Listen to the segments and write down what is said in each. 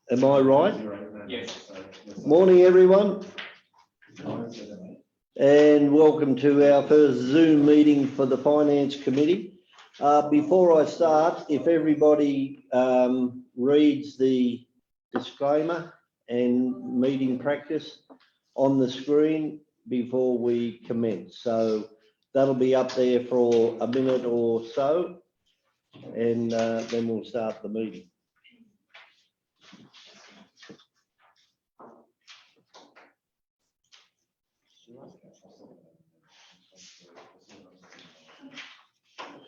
Am I right? Yes. Morning, everyone, and welcome to our first Zoom meeting for the Finance Committee. Before I start, if everybody reads the disclaimer and meeting practice on the screen before we commence. So that'll be up there for a minute or so, and then we'll start the meeting.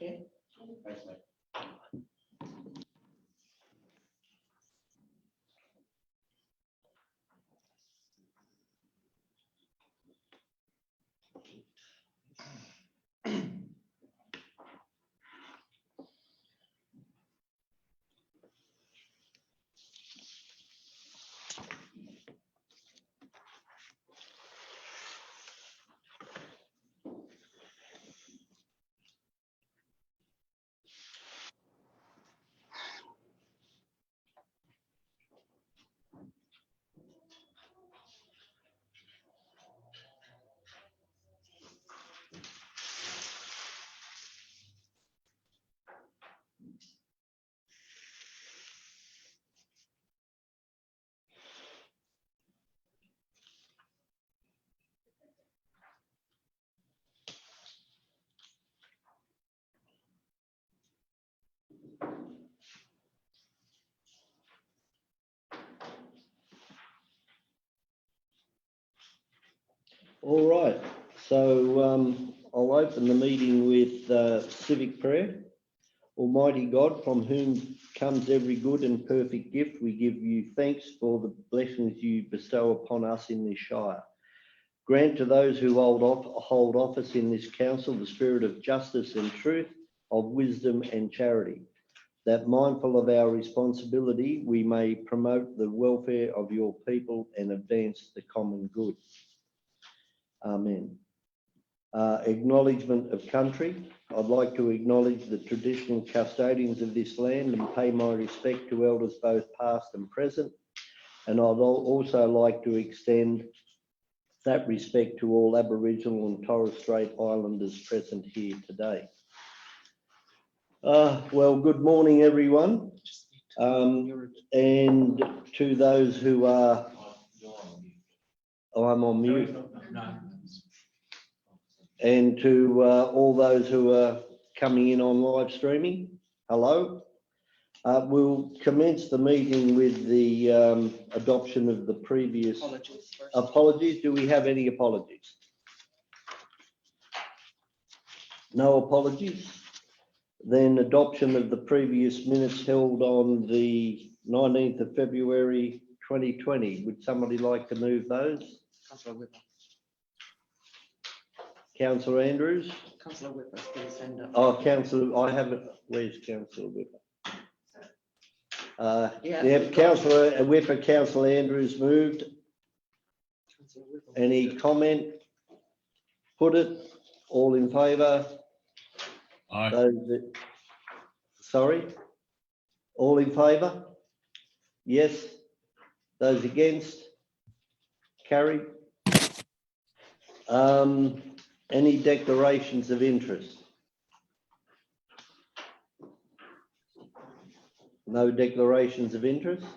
Okay. All right, so I'll open the meeting with civic prayer. Almighty God, from whom comes every good and perfect gift, we give you thanks for the blessings you bestow upon us in this Shire. Grant to those who hold office in this council the spirit of justice and truth, of wisdom and charity, that mindful of our responsibility, we may promote the welfare of your people and advance the common good. Amen. Acknowledgement of country. I'd like to acknowledge the traditional custodians of this land and pay my respect to elders both past and present. And I'd also like to extend that respect to all Aboriginal and Torres Strait Islanders present here today. Well, good morning, everyone. And to those who are... Oh, I'm on mute. And to all those who are coming in on live streaming, hello. We'll commence the meeting with the adoption of the previous... Apologies. Do we have any apologies? No apologies? Then adoption of the previous minutes held on the 19th of February 2020. Would somebody like to move those? Councillor Whipper. Councillor Andrews? Councillor Whipper, please send up. Oh, Councillor, I haven't. Where's Councillor Whipper? Yeah, Councillor Whipper, Councillor Andrews moved. Any comment? Put it. All in favour? Aye. Sorry? All in favour? Yes. Those against? Carried. Any declarations of interest? No declarations of interest?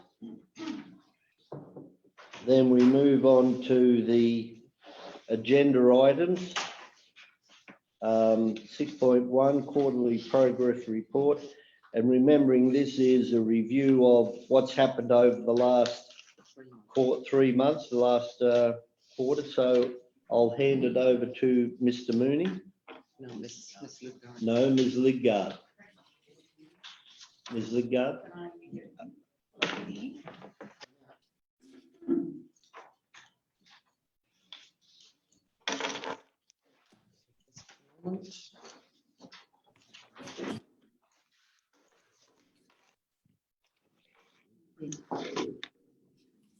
Then we move on to the agenda items. 6.1 quarterly progress report. And remembering this is a review of what's happened over the last 3 months, the last quarter. So I'll hand it over to Mr. Mooney. No, Ms. Lidgard. No, Ms. Lidgard. Ms. Lidgard.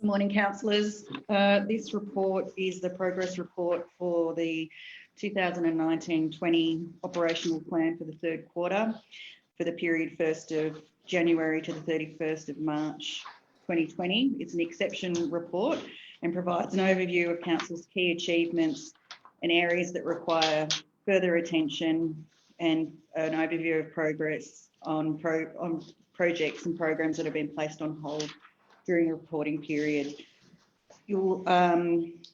Good morning, councillors. This report is the progress report for the 2019-20 operational plan for the third quarter for the period 1st of January to the 31st of March 2020. It's an exception report and provides an overview of council's key achievements and areas that require further attention, and an overview of progress on projects and programs that have been placed on hold during the reporting period. You'll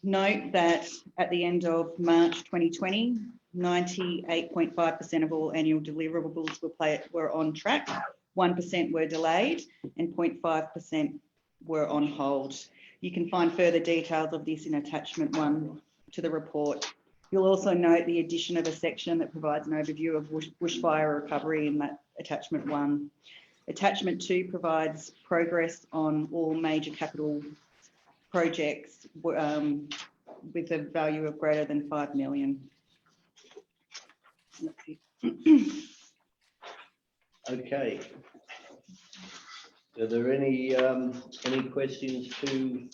note that at the end of March 2020, 98.5% of all annual deliverables were on track, 1% were delayed, and 0.5% were on hold. You can find further details of this in attachment 1 to the report. You'll also note the addition of a section that provides an overview of bushfire recovery in that attachment 1. Attachment 2 provides progress on all major capital projects with a value of greater than 5 million. Okay. Are there any questions to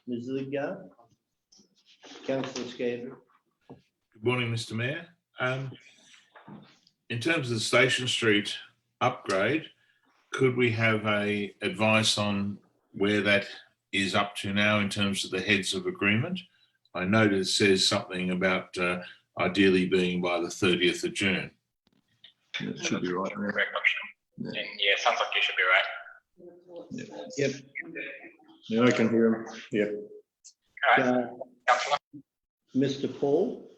Ms. Lidgard? Councillor Scandal. Good morning, Mr. Mayor. In terms of the Station Street upgrade, could we have a advice on where that is up to now in terms of the heads of agreement? I noted it says something about ideally being by the 30th of June. That should be right. Correct option. And yeah, sounds like you should be right. Yep. Yeah, I can hear him. Yeah. All right, Councillor. Mr. Paul.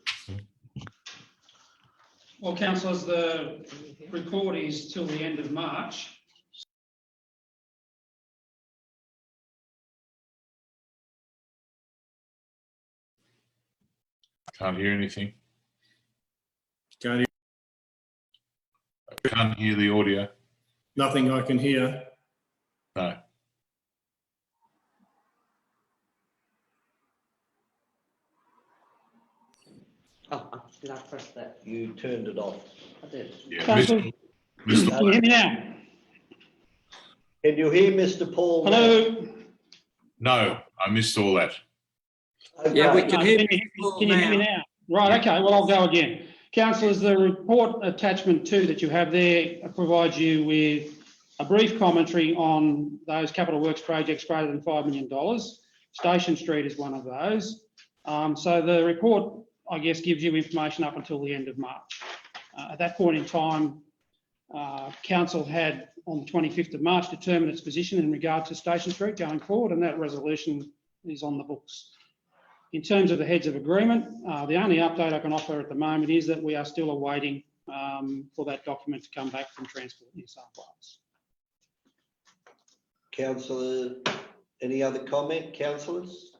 Well, councillors, the report is till the end of March. Can't hear anything. Can't hear. I can't hear the audio. Nothing I can hear. No. Oh, did I press that? You turned it off. I did. Yeah, Councillor, Mr. can you hear me now? Can you hear Mr. Paul? Hello? No, I missed all that. Yeah, we can hear you Can you hear me now? Right, okay, well, I'll go again. Councillors, the report attachment 2 that you have there provides you with a brief commentary on those capital works projects greater than $5 million. Station Street is one of those. So the report, I guess, gives you information up until the end of March. At that point in time, Council had, on the 25th of March, determined its position in regard to Station Street going forward, and that resolution is on the books. In terms of the heads of agreement, the only update I can offer at the moment is that we are still awaiting for that document to come back from Transport New South Wales. Councillor, any other comment, councillors?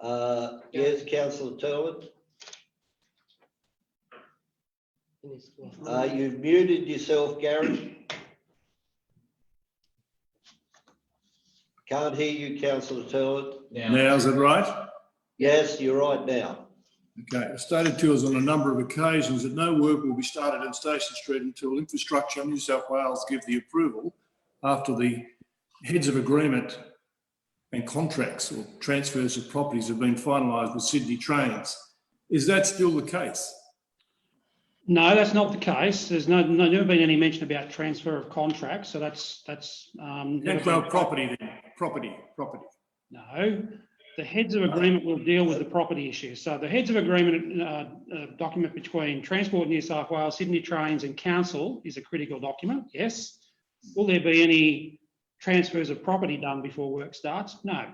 Yes, Councillor Turlett. You've muted yourself, Gary. Can't hear you, Councillor Turlett. Now, is it right? Yes, you're right now. Okay. I stated to us on a number of occasions that no work will be started in Station Street until Infrastructure New South Wales give the approval after the heads of agreement and contracts or transfers of properties have been finalised with Sydney Trains. Is that still the case? No, that's not the case. There's never been any mention about transfer of contracts, so that's Property then. Property. No, the heads of agreement will deal with the property issues. So the heads of agreement document between Transport New South Wales, Sydney Trains and Council is a critical document, yes. Will there be any transfers of property done before work starts? No.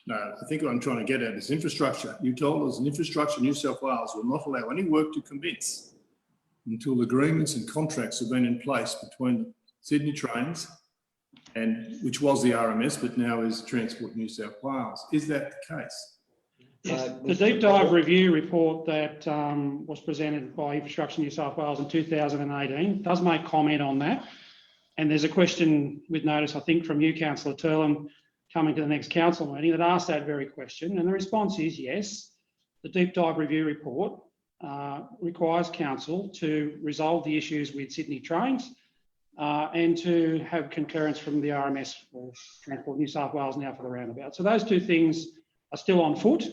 No, I think what I'm trying to get at is infrastructure. You told us Infrastructure New South Wales will not allow any work to commence until agreements and contracts have been in place between Sydney Trains, and which was the RMS, but now is Transport New South Wales. Is that the case? Yes. The deep dive review report that was presented by Infrastructure New South Wales in 2018 does make comment on that. And there's a question with notice, I think, from you, Councillor Turlin, coming to the next council meeting that asked that very question. And the response is yes, the deep dive review report requires council to resolve the issues with Sydney Trains and to have concurrence from the RMS or Transport New South Wales now for the roundabout. So those two things are still on foot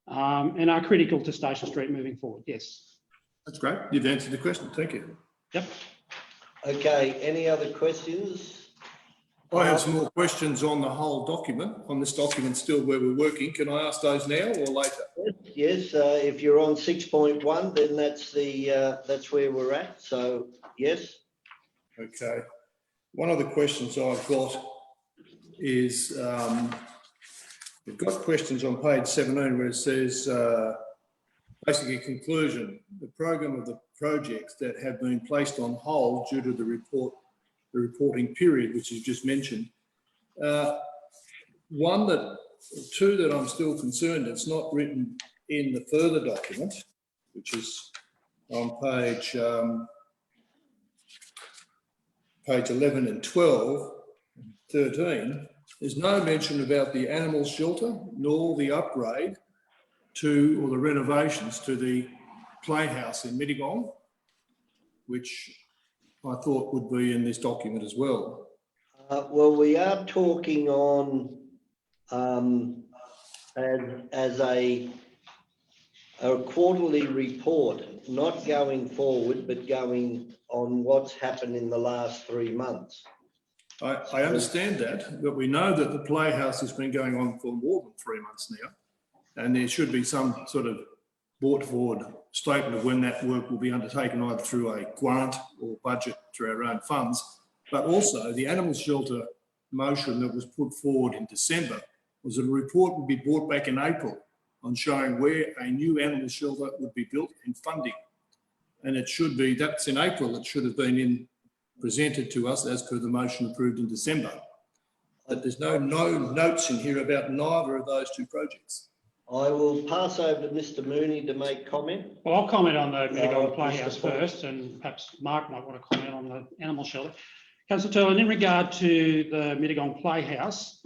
and are critical to Station Street moving forward, yes. That's great. You've answered the question. Thank you. Yep. Okay, any other questions? I have some more questions on the whole document, on this document still where we're working. Can I ask those now or later? Yes, if you're on 6.1, then that's where we're at. So yes. Okay. One of the questions I've got is, we've got questions on page 17 where it says, basically conclusion, the program of the projects that have been placed on hold due to the reporting period, which is just mentioned. Two that I'm still concerned, it's not written in the further document, which is on page 11 and 12, 13, there's no mention about the animal shelter nor the upgrade to, or the renovations to the playhouse in Mittagong, which I thought would be in this document as well. Well, we are talking on as a quarterly report, not going forward, but going on what's happened in the last 3 months. I understand that, but we know that the playhouse has been going on for more than 3 months now, and there should be some sort of brought forward statement of when that work will be undertaken, either through a grant or budget through our own funds. But also the animal shelter motion that was put forward in December was that a report would be brought back in April on showing where a new animal shelter would be built and funding. And it should be, that's in April, it should have been presented to us as per the motion approved in December. But there's no notes in here about neither of those two projects. I will pass over to Mr. Mooney to make comment. Well, I'll comment on the Mittagong Mr. Playhouse Paul. first, and perhaps Mark might want to comment on the animal shelter. Councillor Turlin, in regard to the Mittagong Playhouse,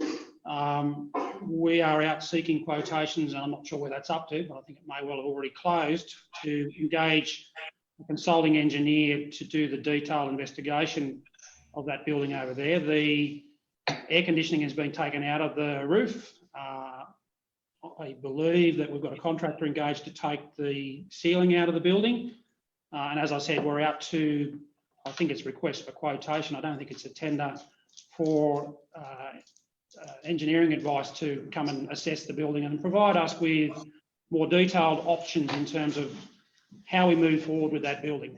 we are out seeking quotations, and I'm not sure where that's up to, but I think it may well have already closed, to engage a consulting engineer to do the detailed investigation of that building over there. The air conditioning has been taken out of the roof. I believe that we've got a contractor engaged to take the ceiling out of the building. And as I said, we're out to, I think it's request for quotation. I don't think it's a tender for engineering advice to come and assess the building and provide us with more detailed options in terms of how we move forward with that building.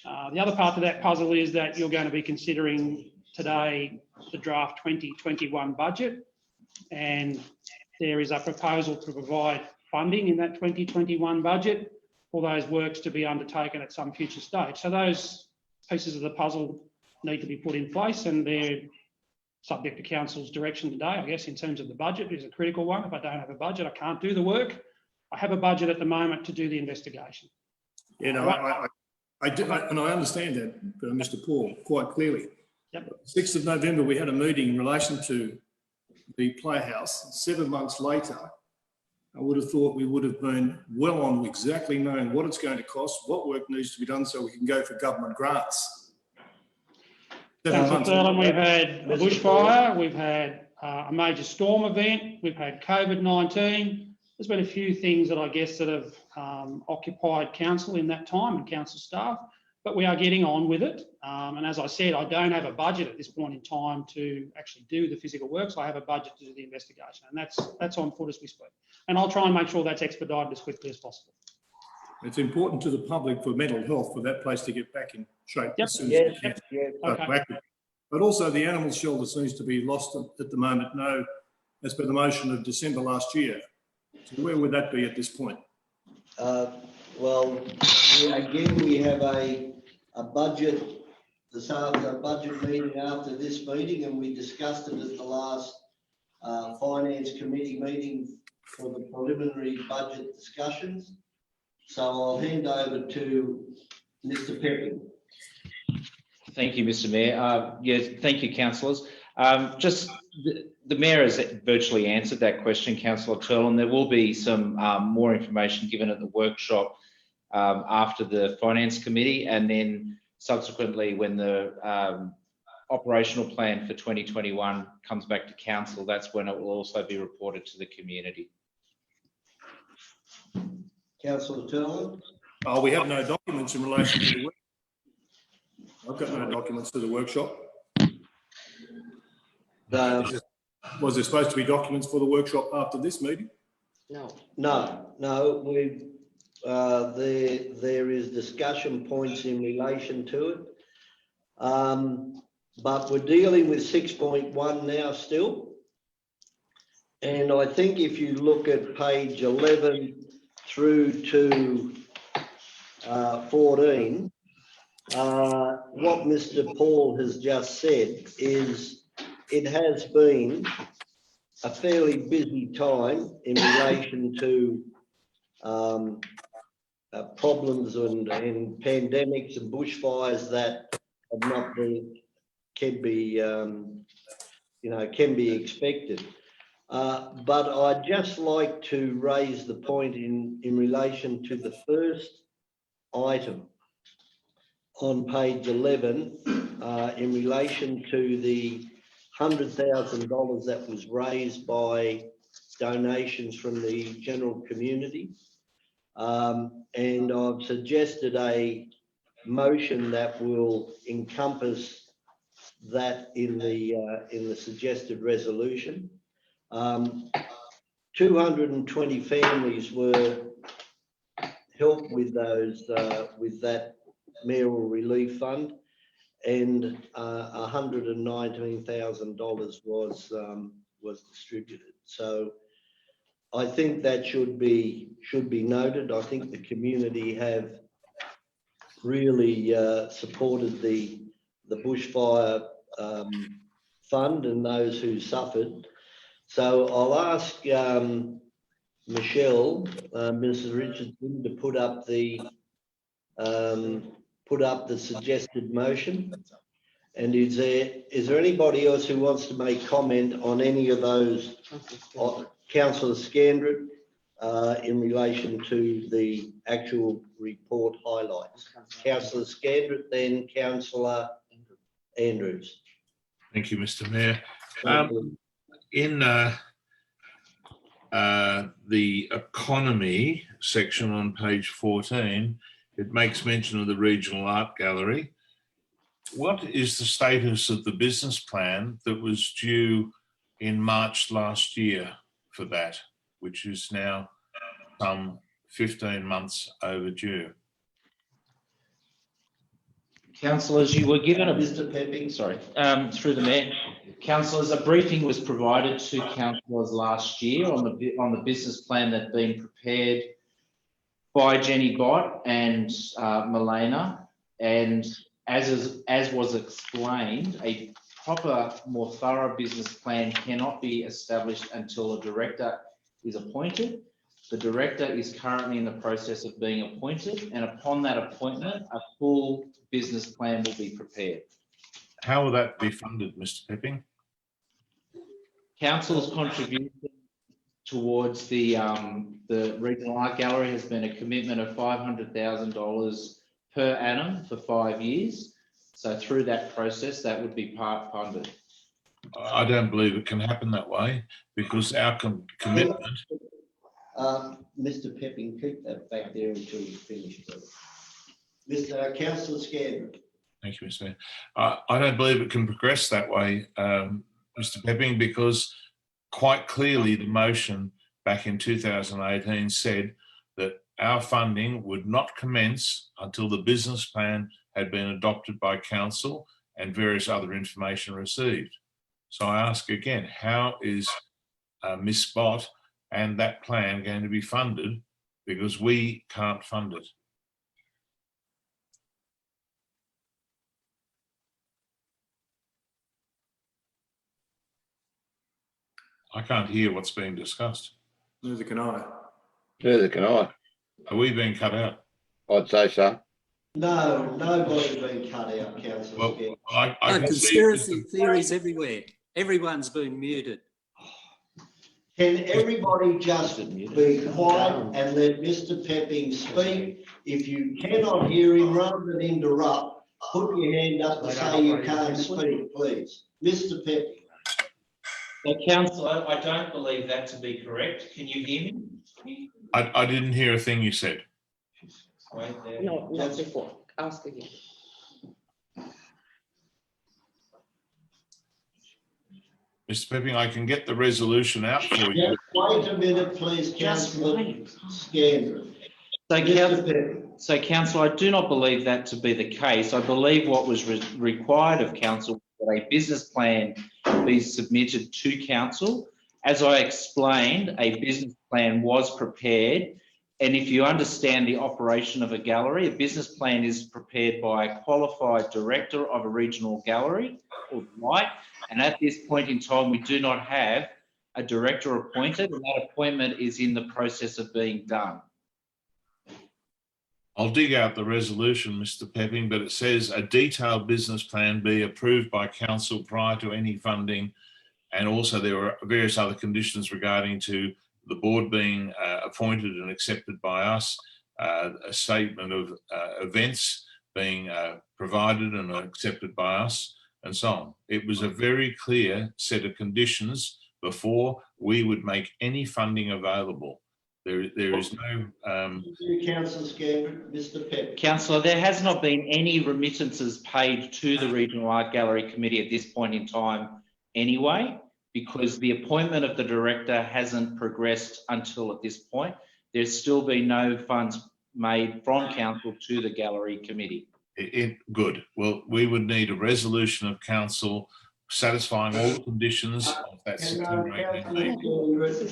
The other part of that puzzle is that you're going to be considering today the draft 2021 budget, and there is a proposal to provide funding in that 2021 budget for those works to be undertaken at some future stage. So those pieces of the puzzle need to be put in place, and they're subject to council's direction today, I guess, in terms of the budget is a critical one. If I don't have a budget, I can't do the work. I have a budget at the moment to do the investigation. You know, I understand that, Mr. Paul, quite clearly. Yep. 6th of November, we had a meeting in relation to the playhouse. 7 months later, I would have thought we would have been well on exactly knowing what it's going to cost, what work needs to be done so we can go for government grants. 7 months. We've had a bushfire, we've had a major storm event, we've had COVID-19. There's been a few things that I guess that have occupied council in that time and council staff, but we are getting on with it. And as I said, I don't have a budget at this point in time to actually do the physical works. I have a budget to do the investigation, and that's on foot as we speak. And I'll try and make sure that's expedited as quickly as possible. It's important to the public for mental health for that place to get back in shape as soon as we can. Okay. But also the animal shelter seems to be lost at the moment, as per the motion of December last year. So where would that be at this point? Well, again, we have a budget, a budget meeting after this meeting, and we discussed it at the last Finance Committee meeting for the preliminary budget discussions. So I'll hand over to Mr. Pepping. Thank you, Mr. Mayor. Yes, thank you, councillors. Just the Mayor has virtually answered that question, Councillor Turlin. There will be some more information given at the workshop after the Finance Committee, and then subsequently when the operational plan for 2021 comes back to council, that's when it will also be reported to the community. Councillor Turlin. Oh, we have no documents in relation to the work. I've got no documents to the workshop. So, Was there supposed to be documents for the workshop after this meeting? No. no, there is discussion points in relation to it. But we're dealing with 6.1 now still. And I think if you look at page 11 through to 14, what Mr. Paul has just said is it has been a fairly busy time in relation to problems and pandemics and bushfires that have not been, can be expected. But I'd just like to raise the point in relation to the first item on page 11 in relation to the $100,000 that was raised by donations from the general community. And I've suggested a motion that will encompass that in the suggested resolution. 220 families were helped with those with that mayoral relief fund, and $119,000 was distributed. So I think that should be noted. I think the community have really supported the bushfire fund and those who suffered. So I'll ask Michelle, Mrs. Richardson, to put up the suggested motion. And is there anybody else who wants to make comment on any of those? Councillor Scandrett, in relation to the actual report highlights. Councillor Scandrett, then Councillor Andrews. Thank you, Mr. Mayor. In the economy section on page 14, it makes mention of the Regional Art Gallery. What is the status of the business plan that was due in March last year for that, which is now some 15 months overdue? Councillors, you were given a Mr. Pepping. Sorry, through the Mayor. Councillors, a briefing was provided to councillors last year on the business plan that had been prepared by Jenny Bott and Milena, and as was explained, a proper, more thorough business plan cannot be established until a director is appointed. The director is currently in the process of being appointed, and upon that appointment, a full business plan will be prepared. How will that be funded, Mr. Pepping? Council's contribution towards the Regional Art Gallery has been a commitment of $500,000 per annum for 5 years. So through that process, that would be part funded. I don't believe it can happen that way, because our commitment. Mr. Pepping, keep that back there until you finish. Mr. Councillor Scandrett. Thank you, Mr. Mayor. I don't believe it can progress that way, Mr. Pepping, because quite clearly the motion back in 2018 said that our funding would not commence until the business plan had been adopted by council and various other information received. So I ask again, how is Ms. Spott and that plan going to be funded, because we can't fund it? I can't hear what's being discussed. Neither can I. Neither can I. Are we being cut out? I'd say so. No, nobody's been cut out, Councillor Well, Scandrett. I No, can conspiracy see theories everywhere. Everyone's been muted. Can everybody just be quiet and let Mr. Pepping speak? If you cannot hear him, rather than interrupt, put your hand up to say you can't speak, please. Mr. Pepping. Councillor, I don't believe that to be correct. Can you hear me? I didn't hear a thing you said. Wait there. No, not before. Ask again. Mr. Pepping, I can get the resolution out for you. Just wait a minute, please, Just councillor wait. Scandrett. So, Mr. Pepping. Councillor, I do not believe that to be the case. I believe what was required of council was that a business plan be submitted to council. As I explained, a business plan was prepared. And if you understand the operation of a gallery, a business plan is prepared by a qualified director of a regional gallery or right. And at this point in time, we do not have a director appointed, and that appointment is in the process of being done. I'll dig out the resolution, Mr. Pepping, but it says a detailed business plan be approved by council prior to any funding. And also there are various other conditions regarding to the board being appointed and accepted by us, a statement of events being provided and accepted by us, and so on. It was a very clear set of conditions before we would make any funding available. There is no... Councillor Scandrett, Mr. Pepping. Councillor, there has not been any remittances paid to the Regional Art Gallery Committee at this point in time anyway, because the appointment of the director hasn't progressed until at this point. There's still been no funds made from council to the gallery committee. Good. Well, we would need a resolution of council satisfying all the conditions of that September 18 meeting.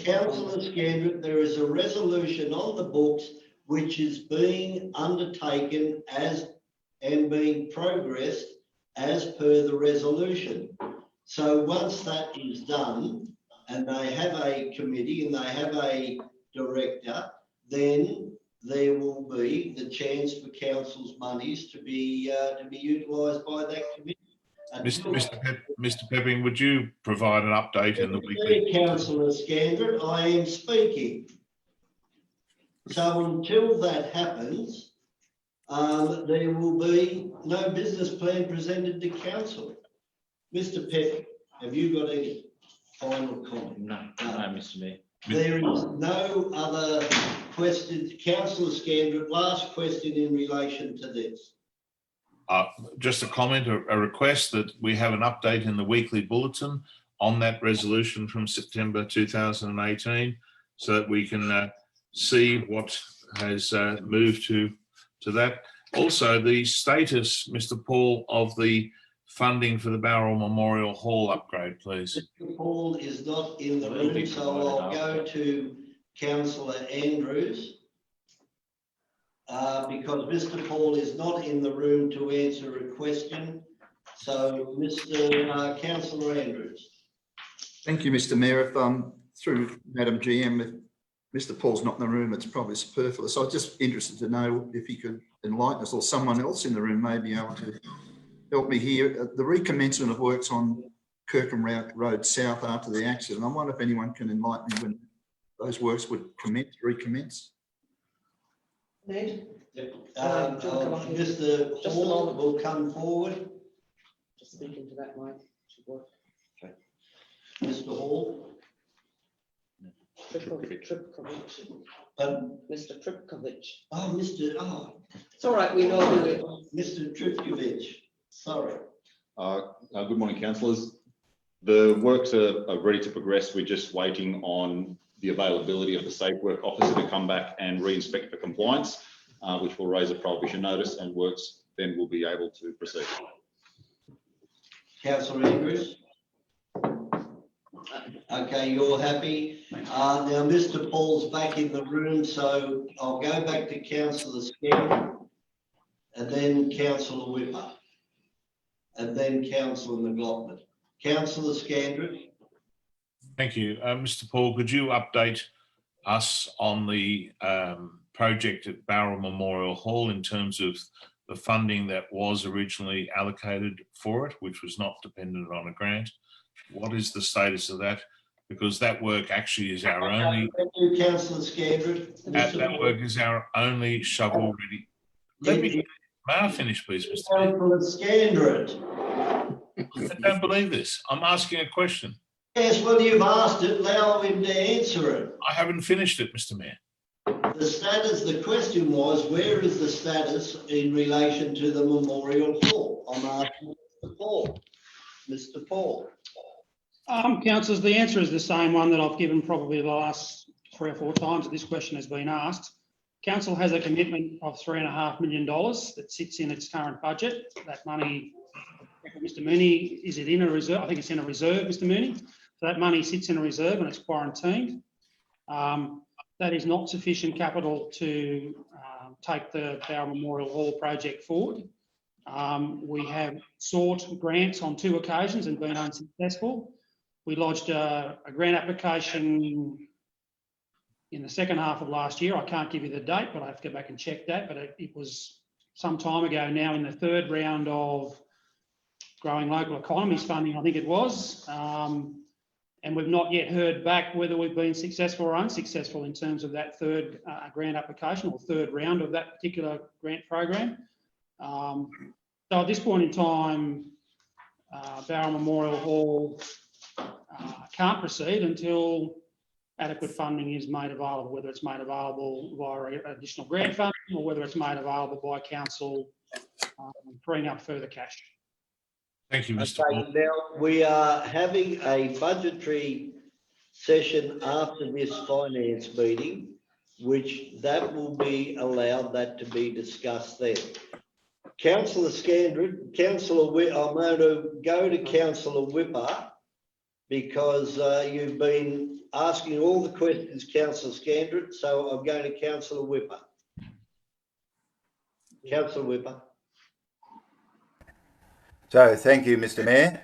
Councillor Scandrett, there is a resolution on the books which is being undertaken as and being progressed as per the resolution. So once that is done and they have a committee and they have a director, then there will be the chance for council's monies to be utilised by that committee. Mr. Pepping, would you provide an update in the weekly? Councillor Scandrett, I am speaking. So until that happens, there will be no business plan presented to council. Mr. Pepping, have you got any final comment? No, Mr. Mayor. There is no other questions. Councillor Scandrett, last question in relation to this. Just a comment, a request that we have an update in the weekly bulletin on that resolution from September 2018 so that we can see what has moved to that. Also, the status, Mr. Paul, of the funding for the Barrel Memorial Hall upgrade, please. Mr. Paul is not in the room, so I'll go to Councillor Andrews. Because Mr. Paul is not in the room to answer a question. So, Councillor Andrews. Thank you, Mr. Mayor. If through Madam GM, if Mr. Paul's not in the room, it's probably superfluous. I'm just interested to know if he could enlighten us, or someone else in the room may be able to help me here. The recommencement of works on Kirkham Road South after the accident. I wonder if anyone can enlighten me when those works would recommence. Ned? Mr. Hall will come forward. Just speak into that mic. Should work. Okay. Mr. Hall. Tripkovich. Mr. Tripkovich. Oh, It's all right, we know who it was. Mr. Tripkovich. Sorry. Good morning, councillors. The works are ready to progress. We're just waiting on the availability of the safe work officer to come back and re-inspect for compliance, which will raise a prohibition notice, and works then will be able to proceed. Councillor Andrews. Okay, you're happy. Now Mr. Paul's back in the room, so I'll go back to Councillor Scandrett and then Councillor Whipper and then Councillor McLaughlin. Councillor Scandrett. Thank you. Mr. Paul, could you update us on the project at Barrel Memorial Hall in terms of the funding that was originally allocated for it, which was not dependent on a grant? What is the status of that? Because that work actually is our only... Thank you, Councillor Scandrett. That work is our only shovel ready. May I finish, please, Mr. Councillor Scandrett. I don't believe this. I'm asking a question. Yes, well, you've asked it. Allow him to answer it. I haven't finished it, Mr. Mayor. The status, the question was, where is the status in relation to the Memorial Hall? I'm asking Mr. Paul. Mr. Paul. Councillors, the answer is the same one that I've given probably the last 3 or 4 times that this question has been asked. Council has a commitment of $3.5 million that sits in its current budget. That money, Mr Mooney, is it in a reserve? I think it's in a reserve, Mr Mooney. So that money sits in a reserve and it's quarantined. That is not sufficient capital to take the Bower Memorial Hall project forward. We have sought grants on 2 occasions and been unsuccessful. We lodged a grant application in the second half of last year. I can't give you the date, but I have to go back and check that. But it was some time ago now in the 3rd round of Growing Local Economies funding, I think it was. And we've not yet heard back whether we've been successful or unsuccessful in terms of that 3rd grant application or 3rd round of that particular grant program. So at this point in time, Bower Memorial Hall can't proceed until adequate funding is made available, whether it's made available via additional grant funding or whether it's made available by council freeing up further cash. Thank you, Mr. Okay, Paul. now we are having a budgetary session after this finance meeting, which that will be allowed that to be discussed then. Councillor Scandred, I'm going to go to Councillor Whipper because you've been asking all the questions, Councillor Scandred, so I'm going to Councillor Whipper. Councillor Whipper. So thank you, Mr. Mayor.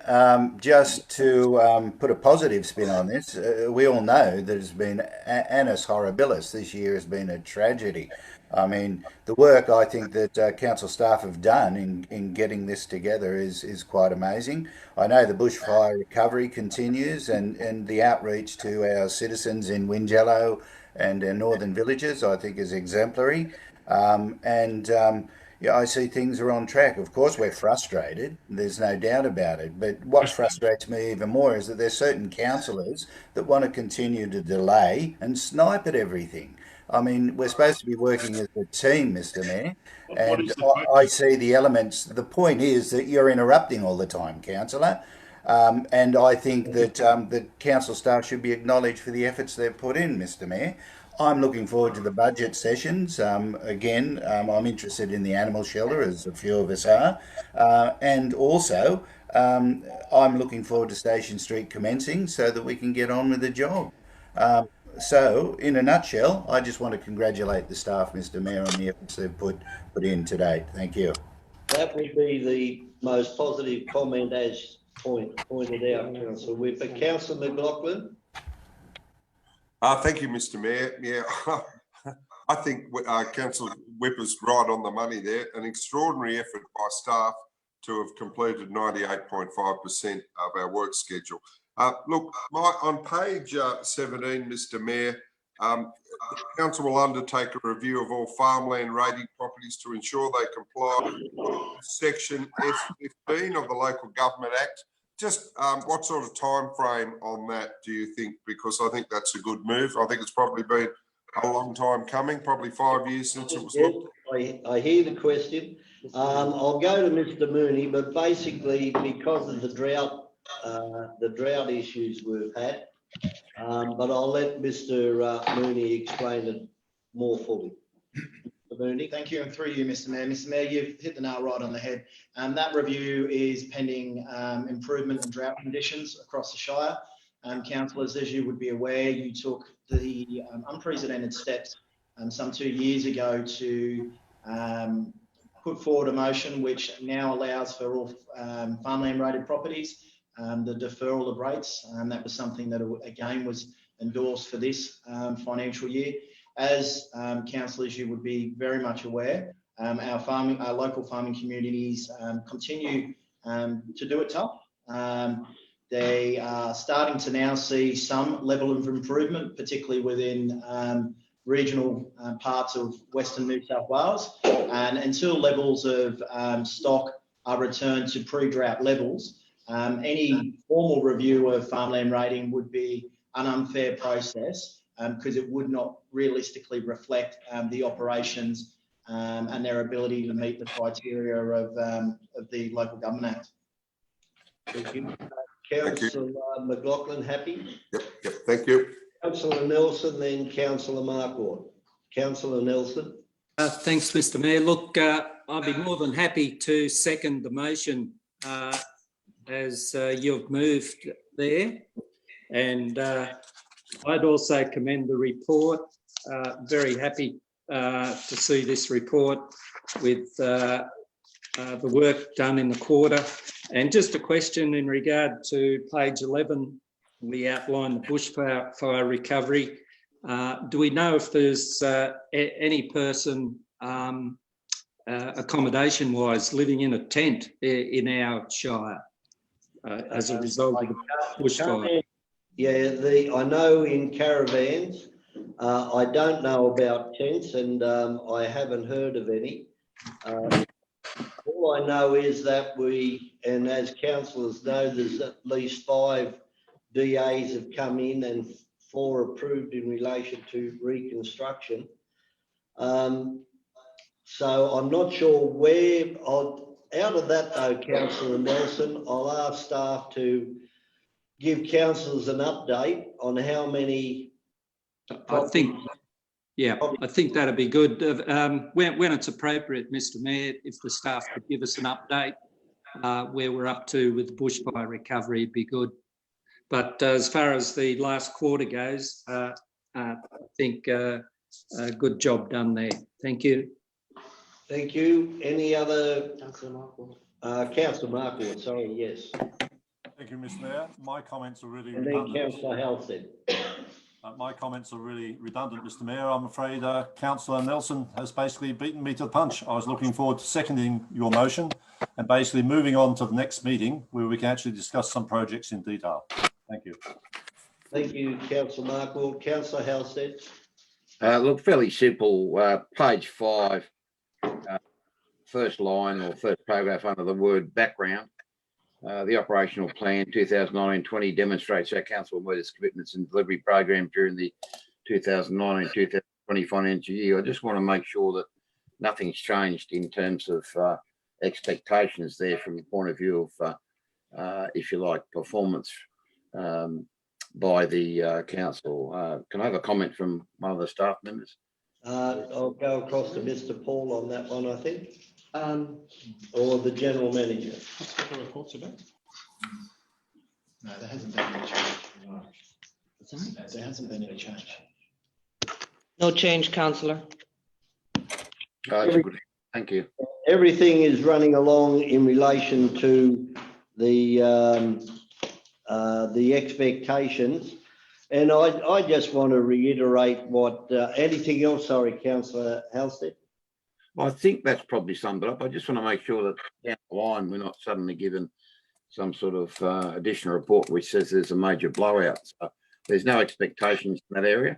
Just to put a positive spin on this, we all know that it's been annus horribilis. This year has been a tragedy. I mean, the work I think that council staff have done in getting this together is quite amazing. I know the bushfire recovery continues and the outreach to our citizens in Wingello and our northern villages I think is exemplary. Yeah, I see things are on track. Of course, we're frustrated. There's no doubt about it. But what frustrates me even more is that there's certain councillors that want to continue to delay and snipe at everything. I mean, we're supposed to be working as a team, Mr. Mayor, and I see the elements. The point is that you're interrupting all the time, councillor. And I think that the council staff should be acknowledged for the efforts they've put in, Mr. Mayor. I'm looking forward to the budget sessions. Again, I'm interested in the animal shelter, as a few of us are. And also, I'm looking forward to Station Street commencing so that we can get on with the job. So, in a nutshell, I just want to congratulate the staff, Mr. Mayor, on the efforts they've put in to date. Thank you. That would be the most positive comment as pointed out, Councillor Whipper. Councillor McLaughlin. Thank you, Mr. Mayor. Yeah, I think Councillor Whipper's right on the money there. An extraordinary effort by staff to have completed 98.5% of our work schedule. Look, on page 17, Mr. Mayor, the council will undertake a review of all farmland rating properties to ensure they comply with Section S15 of the Local Government Act. Just what sort of time frame on that do you think? Because I think that's a good move. I think it's probably been a long time coming, probably 5 years since it was looked at. I hear the question. I'll go to Mr. Mooney, but basically because of the drought issues we've had, but I'll let Mr. Mooney explain it more fully. Mr. Mooney. Thank you, and through you, Mr. Mayor. Mr. Mayor, you've hit the nail right on the head. That review is pending improvement in drought conditions across the Shire. Councillors, as you would be aware, you took the unprecedented steps some 2 years ago to put forward a motion which now allows for all farmland rated properties the deferral of rates. That was something that again was endorsed for this financial year. As councillors, you would be very much aware, our local farming communities continue to do it tough. They are starting to now see some level of improvement, particularly within regional parts of Western New South Wales. And until levels of stock are returned to pre-drought levels, any formal review of farmland rating would be an unfair process because it would not realistically reflect the operations and their ability to meet the criteria of the Local Government Act. Thank you. Councillor McLaughlin, happy? Yep, thank you. Councillor Nelson, then Councillor Marquardt. Councillor Nelson. Thanks, Mr Mayor. Look, I'd be more than happy to second the motion as you've moved there. And I'd also commend the report. Very happy to see this report with the work done in the quarter. And just a question in regard to page 11, we outlined the bushfire recovery. Do we know if there's any person accommodation-wise living in a tent in our shire as a result of the bushfire? Yeah, I know in caravans. I don't know about tents, and I haven't heard of any. All I know is that and as councillors know, there's at least 5 DAs have come in and 4 approved in relation to reconstruction. So I'm not sure where. Out of that though, Councillor Nelson, I'll ask staff to give councillors an update on how many. I think that'd be good. When it's appropriate, Mr Mayor, if the staff could give us an update where we're up to with the bushfire recovery, it'd be good. But as far as the last quarter goes, I think a good job done there. Thank you. Thank you. Any other? Councillor Marquardt. Councillor Marquardt, sorry, yes. Thank you, Mr Mayor. My comments are really And then redundant. Councillor Halstead. My comments are really redundant, Mr Mayor. I'm afraid Councillor Nelson has basically beaten me to the punch. I was looking forward to seconding your motion and basically moving on to the next meeting where we can actually discuss some projects in detail. Thank you. Thank you, Councillor Marquardt. Councillor Halstead. Look, fairly simple. Page 5, first line or first paragraph under the word background. The operational plan 2019-20 demonstrates how council will meet its commitments and delivery program during the 2019-2020 financial year. I just want to make sure that nothing's changed in terms of expectations there from the point of view of, if you like, performance by the council. Can I have a comment from one of the staff members? I'll go across to Mr Paul on that one, I think. Or the General Manager. That's what the report's about. No, there hasn't been any change. There hasn't been any change. No change, councillor. Thank you. Everything is running along in relation to the expectations. And I just want to reiterate what, anything else, sorry, Councillor Halstead? Well, I think that's probably summed it up. I just want to make sure that down the line, we're not suddenly given some sort of additional report which says there's a major blowout. So there's no expectations in that area?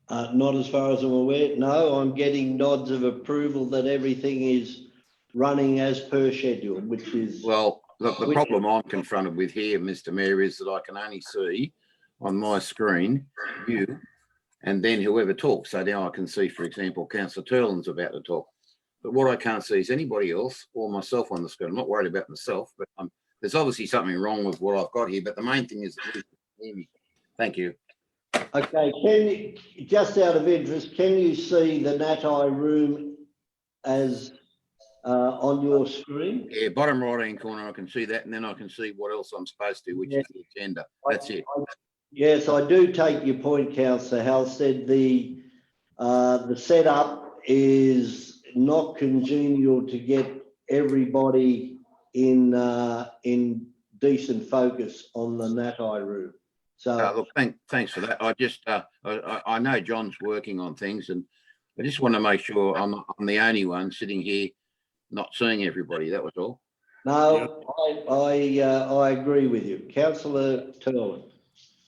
Not as far as I'm aware. No, I'm getting nods of approval that everything is running as per schedule, which is... Well, the problem I'm confronted with here, Mr Mayor, is that I can only see on my screen you and then whoever talks. So now I can see, for example, Councillor Turlin's about to talk. But what I can't see is anybody else or myself on the screen. I'm not worried about myself, but there's obviously something wrong with what I've got here. But the main thing is that you can hear me. Thank you. Okay, can you, just out of interest, can you see the NatI room as on your screen? Yeah, bottom right-hand corner, I can see that, and then I can see what else I'm supposed to, which is the agenda. That's it. Yes, I do take your point, Councillor Halstead. The setup is not congenial to get everybody in decent focus on the NatI room. So look, thanks for that. I just I know John's working on things, and I just want to make sure I'm the only one sitting here not seeing everybody. That was all. No, I agree with you, Councillor Turlin.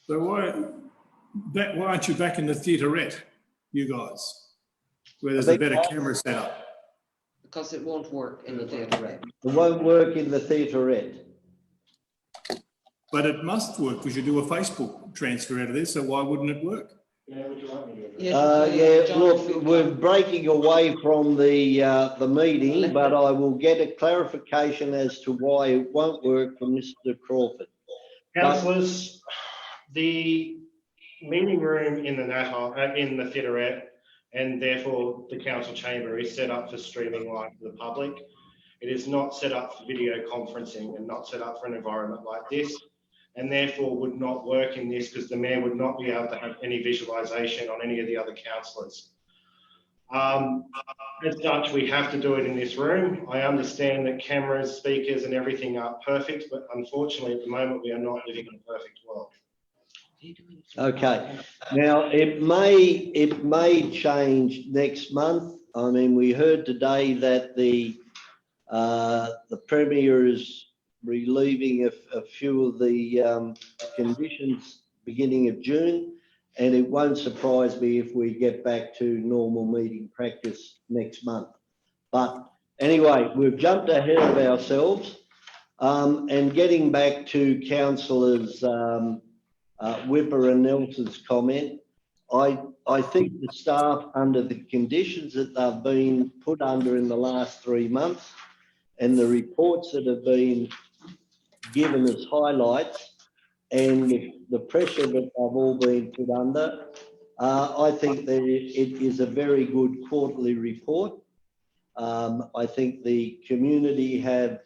So why aren't you back in the theaterette, you guys, where there's a better camera setup? Because it won't work in the theaterette. It won't work in the theaterette. But it must work because you do a Facebook transfer out of this, so why wouldn't it work? Look, we're breaking away from the meeting, but I will get a clarification as to why it won't work from Mr. Crawford. Councillors, the meeting room in the in the Theaterette, and therefore the council chamber, is set up for streaming live to the public. It is not set up for video conferencing and not set up for an environment like this, and therefore would not work in this because the mayor would not be able to have any visualisation on any of the other councillors. As such, we have to do it in this room. I understand that cameras, speakers and everything are perfect, but unfortunately at the moment we are not living in a perfect world. Okay, now it may change next month. I mean, we heard today that the Premier is relieving a few of the conditions beginning of June, and it won't surprise me if we get back to normal meeting practice next month. But anyway, we've jumped ahead of ourselves, and getting back to councillors Whipper and Nelson's comment, I think the staff, under the conditions that they've been put under in the last 3 months and the reports that have been given as highlights and the pressure that they've all been put under, I think that it is a very good quarterly report. I think the community have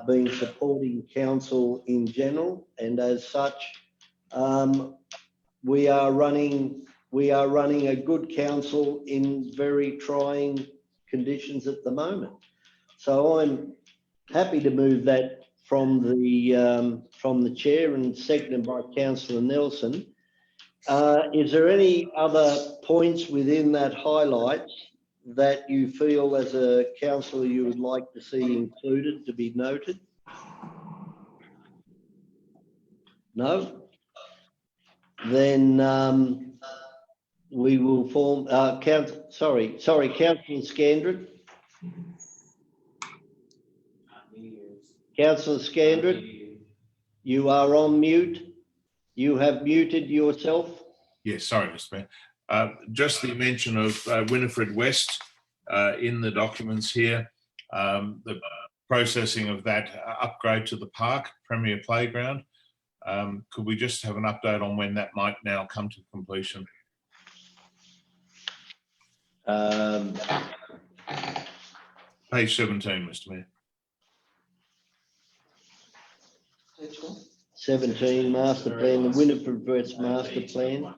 been supporting council in general, and as such, we are running a good council in very trying conditions at the moment. So I'm happy to move that from the chair and seconded by Councillor Nelson. Is there any other points within that highlights that you feel as a councillor you would like to see included to be noted? No? Then we will form, Councillor Scandrett. Councillor Scandrett, you are on mute. You have muted yourself. Yes, sorry, Mr. Mayor. Just the mention of Winifred West in the documents here, the processing of that upgrade to the park, Premier Playground. Could we just have an update on when that might now come to completion? Page 17, Mr. Mayor. 17 master plan, the Winifred West master plan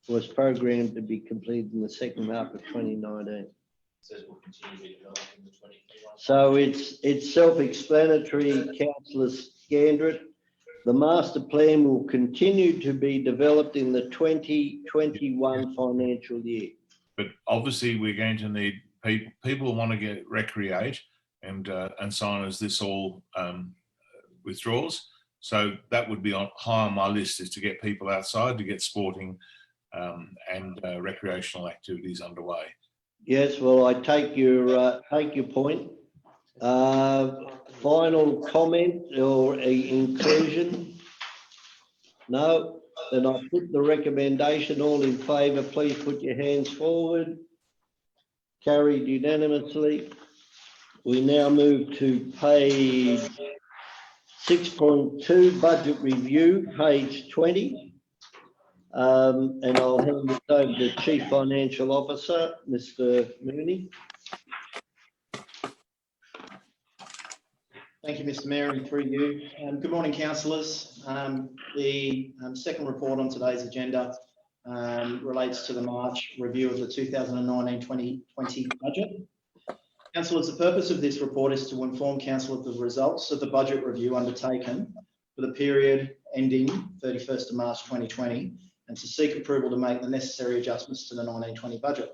was programmed to be completed in the second half of 2019. So it's self-explanatory, Councillor Scandrett. The master plan will continue to be developed in the 2021 financial year. But obviously we're going to need people who want to recreate and sign as this all withdraws. So that would be high on my list, is to get people outside, to get sporting and recreational activities underway. Yes, well, I take your point. Final comment or inclusion? No? Then I put the recommendation. All in favour, please put your hands forward. Carried unanimously. We now move to page 6.2, budget review, page 20. And I'll hand it over to Chief Financial Officer, Mr. Mooney. Thank you, Mr. Mayor, and through you. Good morning, councillors. The second report on today's agenda relates to the March review of the 2019-2020 budget. Councillors, the purpose of this report is to inform council of the results of the budget review undertaken for the period ending 31st of March 2020 and to seek approval to make the necessary adjustments to the 19-20 budget.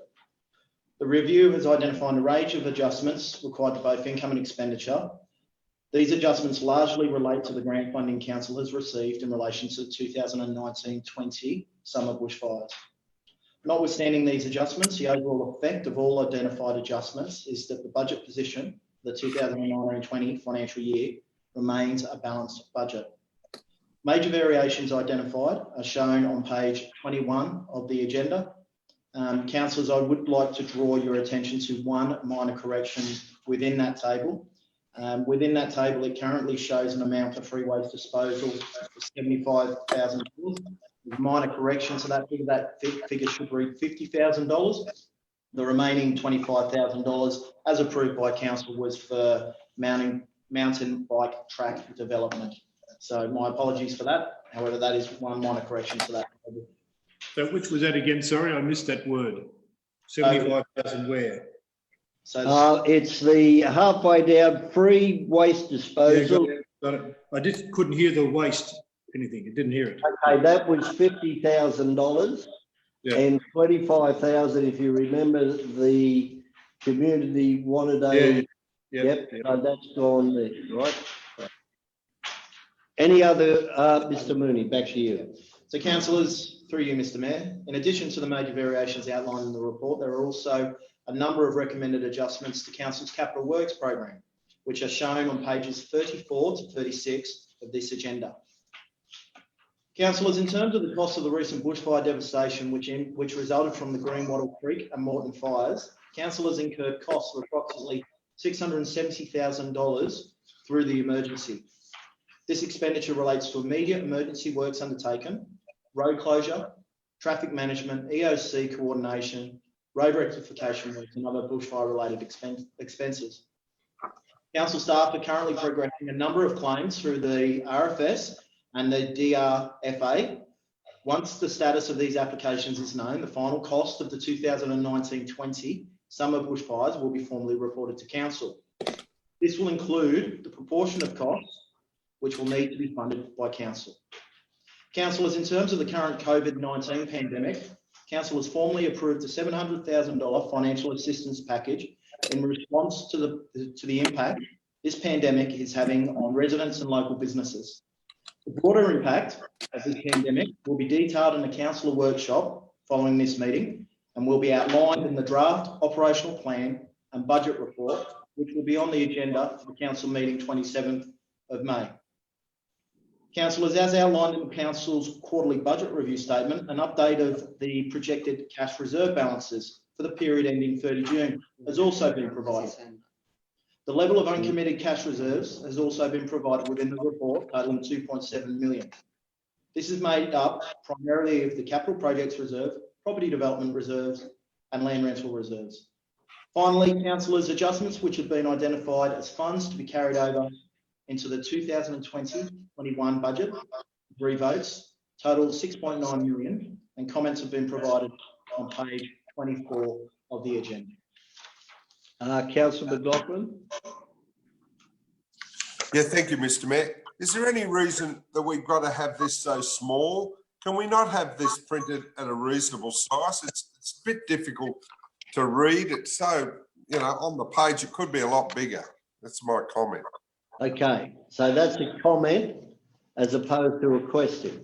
The review has identified a range of adjustments required to both income and expenditure. These adjustments largely relate to the grant funding council has received in relation to the 2019-20 summer bushfires. Notwithstanding these adjustments, the overall effect of all identified adjustments is that the budget position for the 2019-20 financial year remains a balanced budget. Major variations identified are shown on page 21 of the agenda. Councillors, I would like to draw your attention to one minor correction within that table. Within that table, it currently shows an amount for free waste disposal of $75,000. With minor correction to that figure should read $50,000. The remaining $25,000, as approved by council, was for mountain bike track development. So my apologies for that. However, that is one minor correction to that. So which was that again? Sorry, I missed that word. 75,000 where? So it's the halfway down free waste disposal. Yeah, got it. I just couldn't hear the waste anything. I didn't hear it. Okay, that was $50,000 and 25,000. If you remember, the community wanted a. Yep. So that's gone there, right? Any other, Mr. Mooney? Back to you. So, councillors, through you, Mr. Mayor, in addition to the major variations outlined in the report, there are also a number of recommended adjustments to council's capital works program, which are shown on pages 34 to 36 of this agenda. Councillors, in terms of the cost of the recent bushfire devastation which resulted from the Greenwattle Creek and Moreton fires, councillors incurred costs of approximately $670,000 through the emergency. This expenditure relates to immediate emergency works undertaken, road closure, traffic management, EOC coordination, road rectification works and other bushfire-related expenses. Council staff are currently progressing a number of claims through the RFS and the DRFA. Once the status of these applications is known, the final cost of the 2019-20 summer bushfires will be formally reported to council. This will include the proportion of costs which will need to be funded by council. Councillors, in terms of the current COVID-19 pandemic, council has formally approved a $700,000 financial assistance package in response to the impact this pandemic is having on residents and local businesses. The broader impact of this pandemic will be detailed in a councillor workshop following this meeting and will be outlined in the draft operational plan and budget report, which will be on the agenda for the council meeting 27th of May. Councillors, as outlined in the council's quarterly budget review statement, an update of the projected cash reserve balances for the period ending 30 June has also been provided. The level of uncommitted cash reserves has also been provided within the report, totaling $2.7 million. This is made up primarily of the capital projects reserve, property development reserves, and land rental reserves. Finally, councillors, adjustments which have been identified as funds to be carried over into the 2020-21 budget, revotes, total $6.9 million, and comments have been provided on page 24 of the agenda. Councillor McLaughlin. Yeah, thank you, Mr. Mayor. Is there any reason that we've got to have this so small? Can we not have this printed at a reasonable size? It's a bit difficult to read. It's so, on the page, it could be a lot bigger. That's my comment. Okay, so that's a comment as opposed to a question.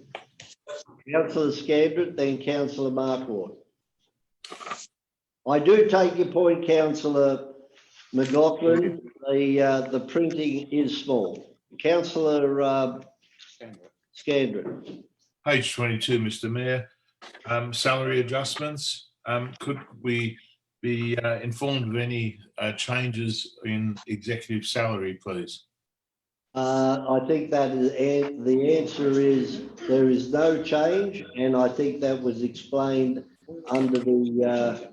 Councillor Scandrett, then Councillor Markward. I do take your point, Councillor McLaughlin. The printing is small. Councillor Scandrett. Page 22, Mr. Mayor. Salary adjustments. Could we be informed of any changes in executive salary, please? I think that is the answer is there is no change, and I think that was explained under the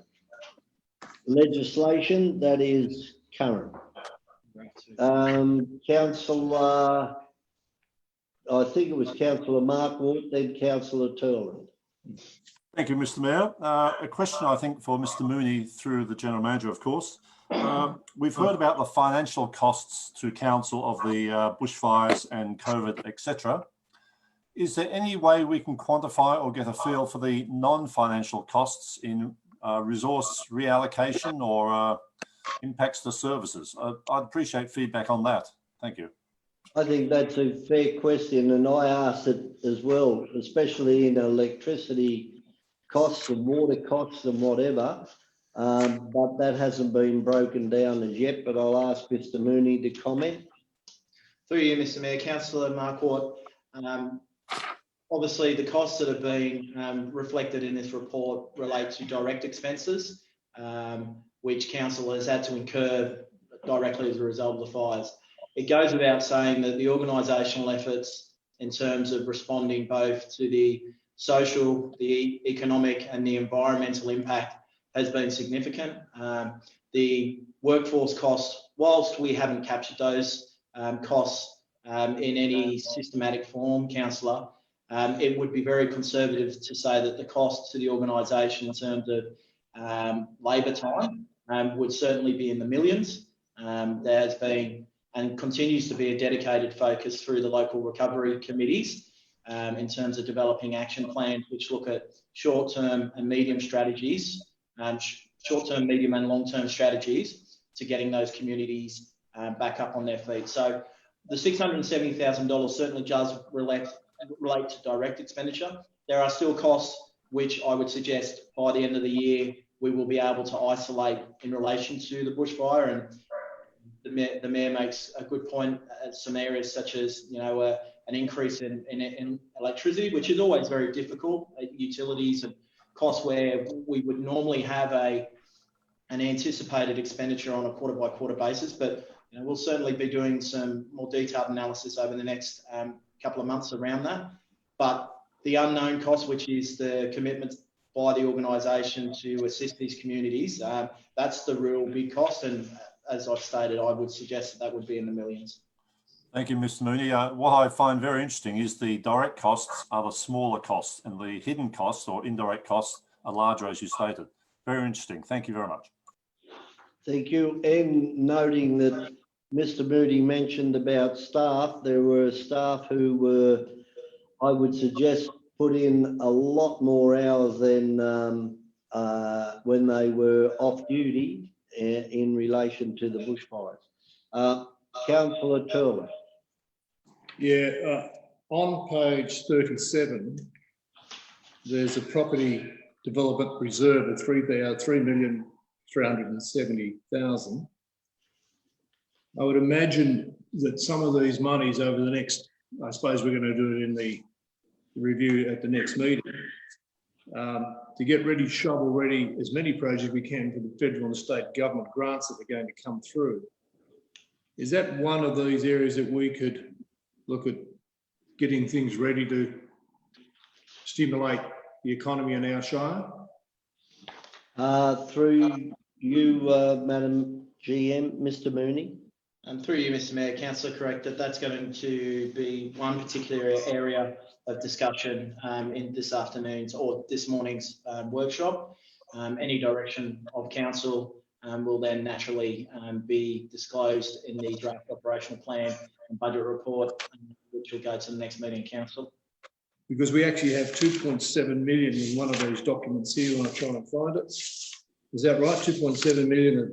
legislation that is current. Councillor, I think it was Councillor Markward, then Councillor Turland. Thank you, Mr. Mayor. A question, I think, for Mr. Mooney through the General Manager, of course. We've heard about the financial costs to council of the bushfires and COVID, etc. Is there any way we can quantify or get a feel for the non-financial costs in resource reallocation or impacts to services? I'd appreciate feedback on that. Thank you. I think that's a fair question, and I asked it as well, especially in electricity costs and water costs and whatever. But that hasn't been broken down as yet, but I'll ask Mr. Mooney to comment. Through you, Mr. Mayor, Councillor Markward, obviously the costs that have been reflected in this report relate to direct expenses, which council has had to incur directly as a result of the fires. It goes without saying that the organisational efforts in terms of responding both to the social, the economic and the environmental impact has been significant. The workforce costs, whilst we haven't captured those costs in any systematic form, councillor, it would be very conservative to say that the cost to the organisation in terms of labour time would certainly be in the millions. There has been and continues to be a dedicated focus through the local recovery committees in terms of developing action plans which look at short-term and medium strategies, short-term, medium and long-term strategies to getting those communities back up on their feet. So the $670,000 certainly does relate to direct expenditure. There are still costs which I would suggest by the end of the year we will be able to isolate in relation to the bushfire, and the mayor makes a good point at some areas such as, you know, an increase in electricity, which is always very difficult, utilities and costs where we would normally have an anticipated expenditure on a quarter by quarter basis. But you know, we'll certainly be doing some more detailed analysis over the next couple of months around that. But the unknown cost, which is the commitment by the organisation to assist these communities, that's the real big cost. And as I've stated, I would suggest that would be in the millions. Thank you, Mr. Mooney. What I find very interesting is the direct costs are the smaller costs and the hidden costs or indirect costs are larger, as you stated. Very interesting. Thank you very much. Thank you. And noting that Mr. Moody mentioned about staff, there were staff who were, I would suggest, put in a lot more hours than when they were off duty in relation to the bushfires. Councillor Turler. Yeah, on page 37, there's a property development reserve of $3,370,000. I would imagine that some of these monies over the next, I suppose we're going to do it in the review at the next meeting, to get ready, shovel ready as many projects we can for the federal and state government grants that are going to come through. Is that one of these areas that we could look at getting things ready to stimulate the economy in our shire? Through you, Madam GM, Mr. Mooney. Through you, Mr. Mayor, councillor, correct that that's going to be one particular area of discussion in this afternoon's or this morning's workshop. Any direction of council will then naturally be disclosed in the draft operational plan and budget report, which will go to the next meeting of council. Because we actually have 2.7 million in one of those documents here. When I try and find it, is that right? 2.7 million.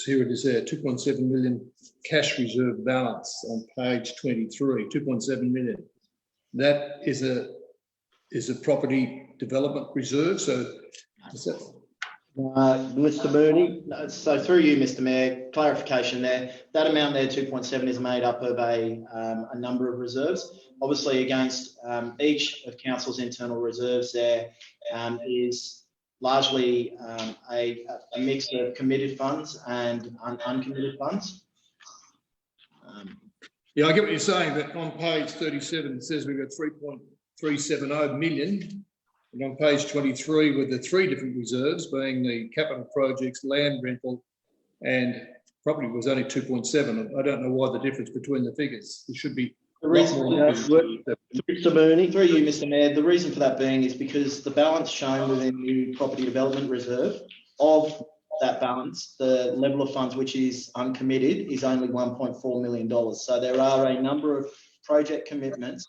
Here it is there. 2.7 million cash reserve balance on page 23. 2.7 million. That is a property development reserve. So is that? Mr. Mooney. So through you, Mr. Mayor, clarification there. That amount there, 2.7, is made up of a number of reserves. Obviously, against each of council's internal reserves, there is largely a mix of committed funds and uncommitted funds. Yeah, I get what you're saying, but on page 37, it says we've got 3.370 million. And on page 23, with the three different reserves being the capital projects, land rental, and property was only 2.7. I don't know why the difference between the figures. It should be. The reason for that, through you, Mr. Mayor, the reason for that being is because the balance shown within the property development reserve, of that balance, the level of funds which is uncommitted is only $1.4 million. So there are a number of project commitments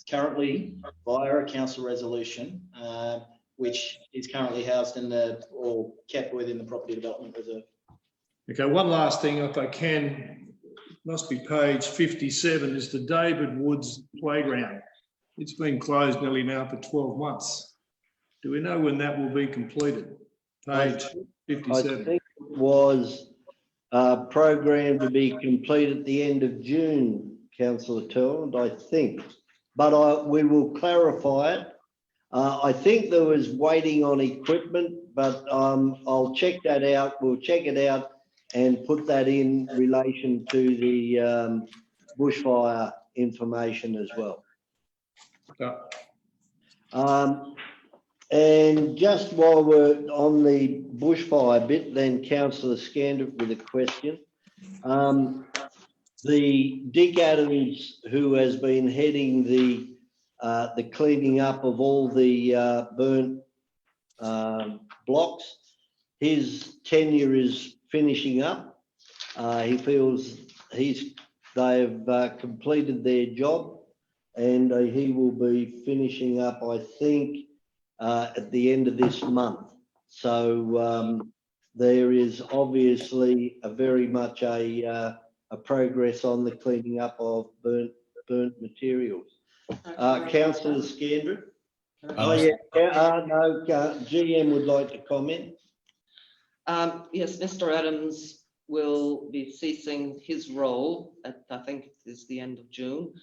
currently via a council resolution, which is currently housed in or kept within the property development reserve. Okay, one last thing, if I can, must be page 57, is the David Woods Playground. It's been closed nearly now for 12 months. Do we know when that will be completed? Page 57. I think it was programmed to be complete at the end of June, Councillor Turland, I think. but we will clarify it. I think there was waiting on equipment, but I'll check that out. We'll check it out and put that in relation to the bushfire information as well. And just while we're on the bushfire bit, then Councillor Scandrick with a question. The Dick Adams, who has been heading the cleaning up of all the burnt blocks, his tenure is finishing up. He feels they've completed their job, and he will be finishing up, I think, at the end of this month. So there is obviously very much a progress on the cleaning up of burnt materials. Councillor Scandrick? Oh yeah, no, GM would like to comment. Yes, Mr. Adams will be ceasing his role at, I think it is the end of June,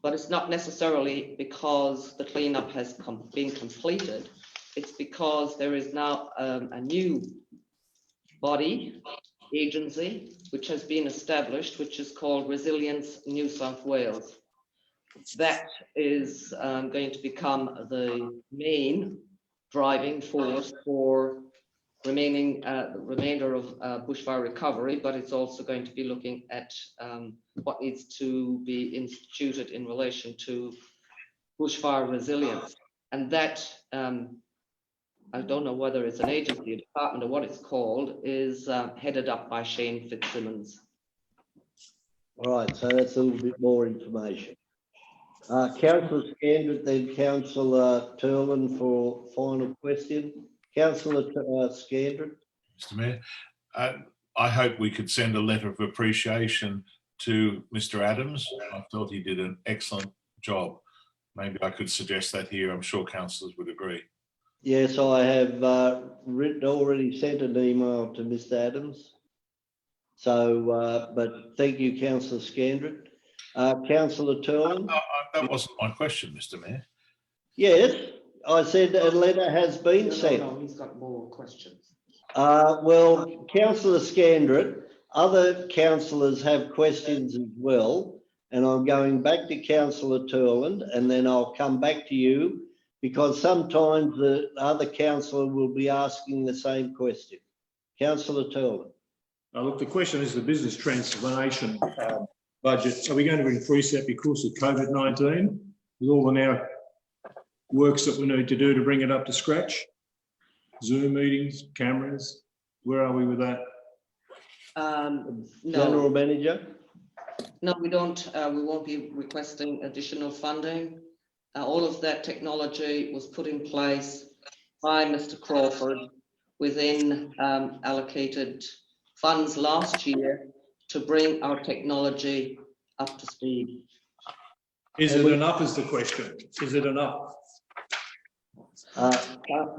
but it's not necessarily because the cleanup has been completed. It's because there is now a new body, agency, which has been established, which is called Resilience New South Wales. That is going to become the main driving force for the remainder of bushfire recovery, but it's also going to be looking at what needs to be instituted in relation to bushfire resilience. And that, I don't know whether it's an agency, a department, or what it's called, is headed up by Shane Fitzsimmons. All right, so that's a little bit more information. Councillor Scandrick, then Councillor Turlin for final question. Councillor Scandrick. Mr. Mayor, I hope we could send a letter of appreciation to Mr. Adams. I thought he did an excellent job. Maybe I could suggest that here. I'm sure councillors would agree. Yes, I have already sent an email to Mr. Adams. So, but thank you, Councillor Scandrick. Councillor Turlin. That wasn't my question, Mr. Mayor. Yes, I said a letter has been sent. No, he's got more questions. Well, Councillor Scandrick, other councillors have questions as well, and I'm going back to Councillor Turland, and then I'll come back to you, because sometimes the other councillor will be asking the same question. Councillor Turland. Look, the question is the business transformation budget. Are we going to increase that because of COVID-19? With all the now works that we need to do to bring it up to scratch? Zoom meetings, cameras, where are we with that? No. General Manager? No, we don't. We won't be requesting additional funding. All of that technology was put in place by Mr. Crawford within allocated funds last year to bring our technology up to speed. Is it enough is the question. Is it enough?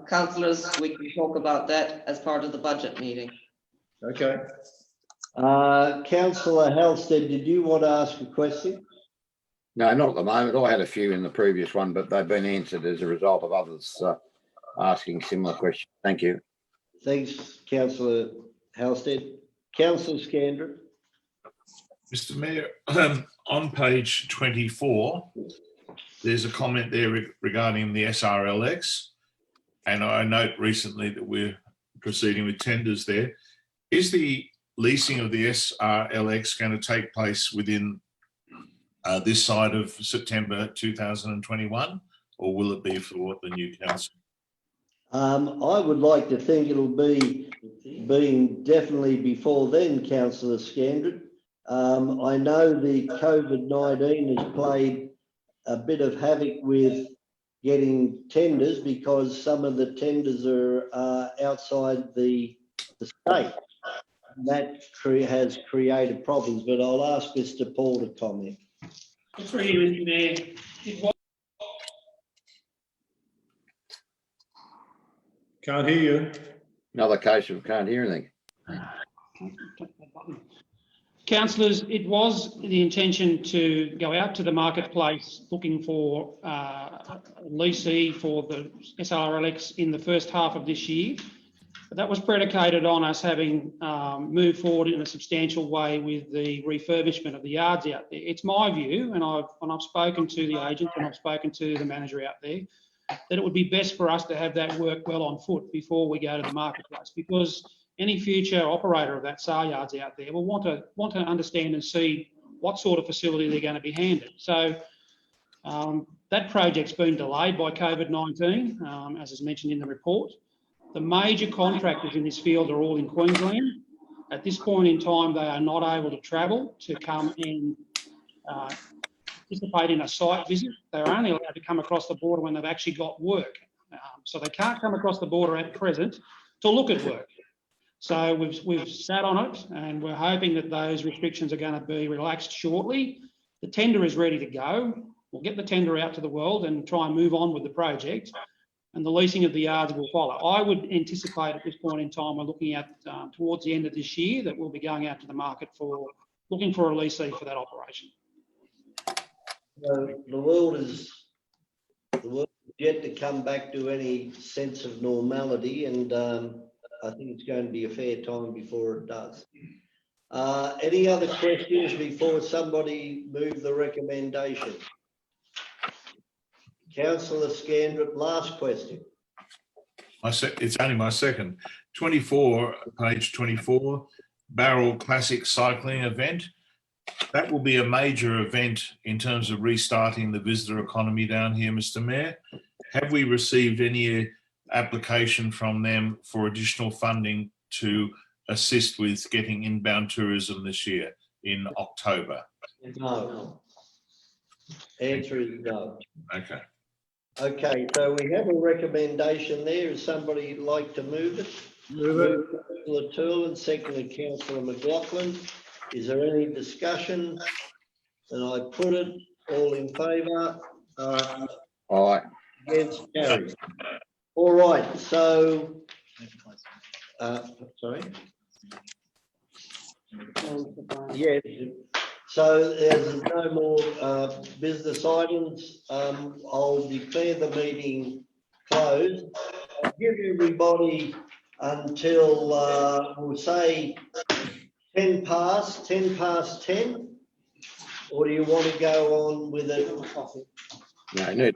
Councillors, we can talk about that as part of the budget meeting. Okay. Councillor Halstead, did you want to ask a question? No, not at the moment. I had a few in the previous one, but they've been answered as a result of others asking similar questions. Thank you. Thanks, Councillor Halstead. Councillor Scandrick. Mr. Mayor, on page 24, there's a comment there regarding the SRLX, and I note recently that we're proceeding with tenders there. Is the leasing of the SRLX going to take place within this side of September 2021, or will it be for the new council? I would like to think it'll be being definitely before then, Councillor Scandrick. I know the COVID-19 has played a bit of havoc with getting tenders, because some of the tenders are outside the state. That has created problems, but I'll ask Mr. Paul to comment. Through you, Mr. Mayor. Can't hear you. Another case of can't hear anything. Councillors, it was the intention to go out to the marketplace looking for a leasee for the SRLX in the first half of this year. But that was predicated on us having moved forward in a substantial way with the refurbishment of the yards out there. It's my view, and I've spoken to the agent and I've spoken to the manager out there, that it would be best for us to have that work well on foot before we go to the marketplace, because any future operator of that SAR yards out there will want to understand and see what sort of facility they're going to be handed. So that project's been delayed by COVID-19, as is mentioned in the report. The major contractors in this field are all in Queensland. At this point in time, they are not able to travel to come and participate in a site visit. They're only allowed to come across the border when they've actually got work. So they can't come across the border at present to look at work. So we've sat on it and we're hoping that those restrictions are going to be relaxed shortly. The tender is ready to go. We'll get the tender out to the world and try and move on with the project, and the leasing of the yards will follow. I would anticipate at this point in time, we're looking at towards the end of this year, that we'll be going out to the market for looking for a leasee for that operation. So the world is yet to come back to any sense of normality, and I think it's going to be a fair time before it does. Any other questions before somebody move the recommendation? Councillor Scandrett, last question. It's only my second. 24, page 24, Barrel Classic Cycling Event. That will be a major event in terms of restarting the visitor economy down here, Mr. Mayor. Have we received any application from them for additional funding to assist with getting inbound tourism this year in October? No. Answer is no. Okay. Okay, so we have a recommendation there. Is somebody like to move it? Move it. Councillor Turlin, secondly Councillor McLaughlin. Is there any discussion? And I put it all in favour. Aye. Against, carried. All right, so, sorry. Yes, so there's no more business items. I'll declare the meeting closed. I'll give everybody until, we'll say 10 past 10, or do you want to go on with it? No,